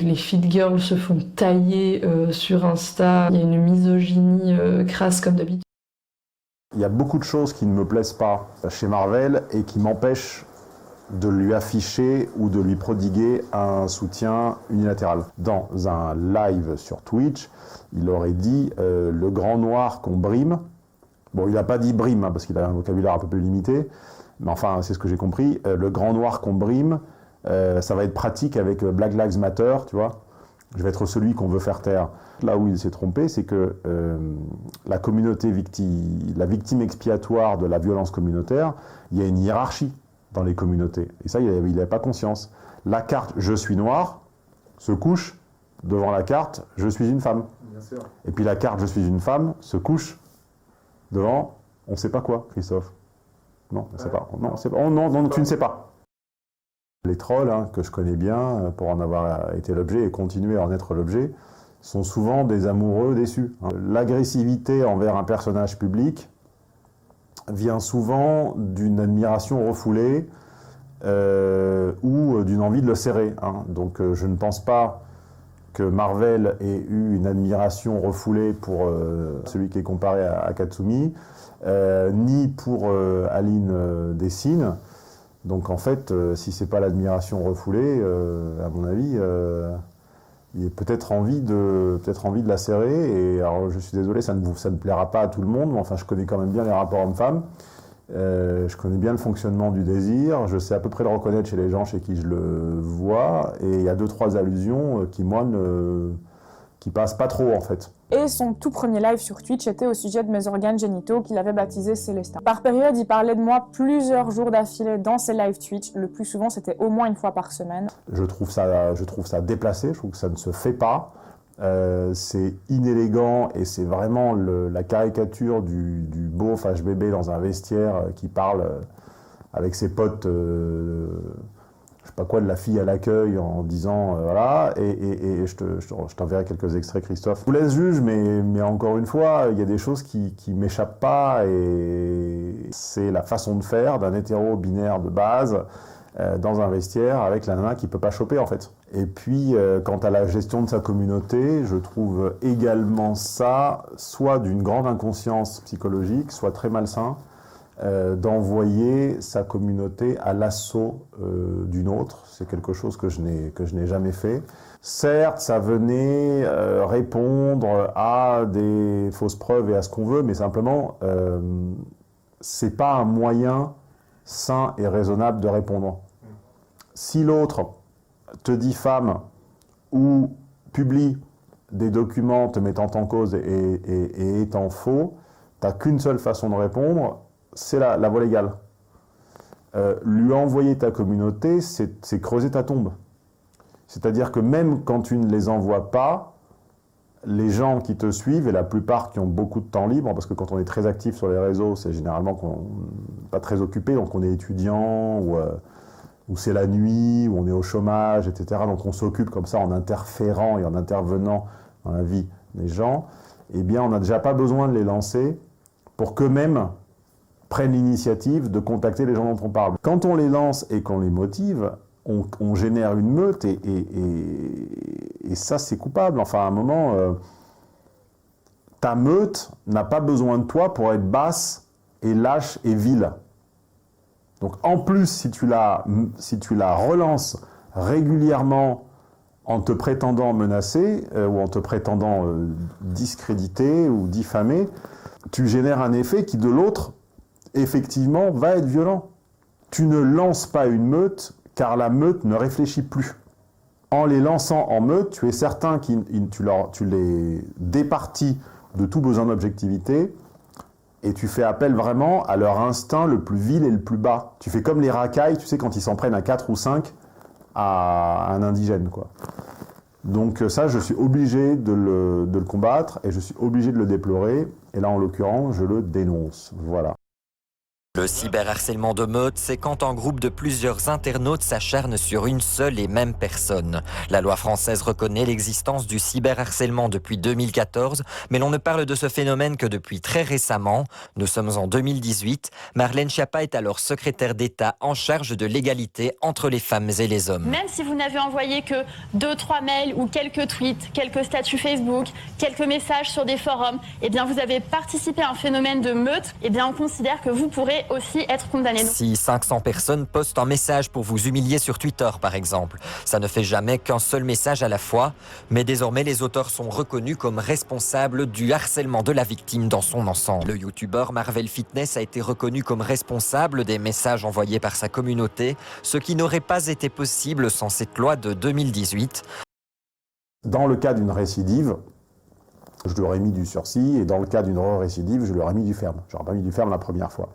les fit girls se font tailler sur Insta. Il y a une misogynie crasse comme d'habitude. Il y a beaucoup de choses qui ne me plaisent pas chez Marvel et qui m'empêchent de lui afficher ou de lui prodiguer un soutien unilatéral. Dans un live sur Twitch, il aurait dit le grand noir qu'on brime. Bon, il n'a pas dit brime, hein, parce qu'il a un vocabulaire un peu plus limité, mais enfin, c'est ce que j'ai compris. Le grand noir qu'on brime, ça va être pratique avec Black Lives Matter, tu vois. Je vais être celui qu'on veut faire taire. Là où il s'est trompé, c'est que la communauté la victime expiatoire de la violence communautaire, il y a une hiérarchie dans les communautés. Et ça, il n'avait pas conscience. La carte « je suis noir » se couche devant la carte « je suis une femme ». Bien sûr. Et puis la carte « je suis une femme » se couche devant on ne sait pas quoi, Christophe. Non, on ne sait pas. Non, non, tu ne sais pas. Les trolls, hein, que je connais bien, pour en avoir été l'objet et continuer à en être l'objet, sont souvent des amoureux déçus. L'agressivité envers un personnage public vient souvent d'une admiration refoulée ou d'une envie de le serrer. Hein. Donc je ne pense pas que Marvel ait eu une admiration refoulée pour celui qui est comparé à Katsumi, ni pour Aline Dessine. Donc en fait, si c'est pas l'admiration refoulée, à mon avis, il y a peut-être envie de la serrer. Et alors, je suis désolé, ça ne plaira pas à tout le monde, mais enfin, je connais quand même bien les rapports hommes-femmes. Je connais bien le fonctionnement du désir. Je sais à peu près le reconnaître chez les gens chez qui je le vois. Et il y a 2-3 allusions qui, moi, qui passent pas trop, en fait. Et son tout premier live sur Twitch était au sujet de mes organes génitaux qu'il avait baptisé Célestin. Par période, il parlait de moi plusieurs jours d'affilée dans ses lives Twitch. Le plus souvent, c'était au moins une fois par semaine. Je trouve ça déplacé, je trouve que ça ne se fait pas. C'est inélégant et c'est vraiment la caricature du beauf HBB dans un vestiaire qui parle avec ses potes, je sais pas quoi, de la fille à l'accueil en disant voilà, et je t'enverrai quelques extraits, Christophe. Je vous laisse juge, mais encore une fois, il y a des choses qui m'échappent pas et c'est la façon de faire d'un hétéro binaire de base dans un vestiaire avec la nana qui peut pas choper en fait. Et puis, quant à la gestion de sa communauté, je trouve également ça soit d'une grande inconscience psychologique, soit très malsain, d'envoyer sa communauté à l'assaut d'une autre. C'est quelque chose que je n'ai jamais fait. Certes, ça venait répondre à des fausses preuves et à ce qu'on veut, mais simplement, c'est pas un moyen sain et raisonnable de répondre. Si l'autre te dit femme ou publie des documents te mettant en cause et étant faux, tu n'as qu'une seule façon de répondre, c'est la voie légale. Lui envoyer ta communauté, c'est creuser ta tombe. C'est-à-dire que même quand tu ne les envoies pas, les gens qui te suivent, et la plupart qui ont beaucoup de temps libre, parce que quand on est très actif sur les réseaux, c'est généralement pas très occupé, donc on est étudiant ou c'est la nuit, ou on est au chômage, etc. Donc on s'occupe comme ça en interférant et en intervenant dans la vie des gens, eh bien on n'a déjà pas besoin de les lancer pour qu'eux-mêmes prennent l'initiative de contacter les gens dont on parle. Quand on les lance et qu'on les motive, on génère une meute et ça c'est coupable. Enfin à un moment, ta meute n'a pas besoin de toi pour être basse et lâche et vile. Donc en plus, si tu la relances régulièrement en te prétendant menacer ou en te prétendant discréditer ou diffamer, tu génères un effet qui de l'autre, effectivement, va être violent. Tu ne lances pas une meute car la meute ne réfléchit plus. En les lançant en meute, tu es certain que tu les départis de tout besoin d'objectivité et tu fais appel vraiment à leur instinct le plus vil et le plus bas. Tu fais comme les racailles, tu sais, quand ils s'en prennent à 4 ou 5 à un indigène, quoi. Donc ça, je suis obligé de le combattre et je suis obligé de le déplorer. Et là, en l'occurrence, je le dénonce. Voilà. Le cyberharcèlement de meute, c'est quand un groupe de plusieurs internautes s'acharne sur une seule et même personne. La loi française reconnaît l'existence du cyberharcèlement depuis 2014, mais l'on ne parle de ce phénomène que depuis très récemment. Nous sommes en 2018. Marlène Schiappa est alors secrétaire d'État en charge de l'égalité entre les femmes et les hommes. Même si vous n'avez envoyé que 2-3 mails ou quelques tweets, quelques statuts Facebook, quelques messages sur des forums, eh bien vous avez participé à un phénomène de meute, eh bien on considère que vous pourrez aussi être condamné. Si 500 personnes postent un message pour vous humilier sur Twitter, par exemple, ça ne fait jamais qu'un seul message à la fois, mais désormais les auteurs sont reconnus comme responsables du harcèlement de la victime dans son ensemble. Le youtubeur Marvel Fitness a été reconnu comme responsable des messages envoyés par sa communauté, ce qui n'aurait pas été possible sans cette loi de 2018. Dans le cas d'une récidive, je lui aurais mis du sursis, et dans le cas d'une récidive, je lui aurais mis du ferme. Je n'aurais pas mis du ferme la première fois.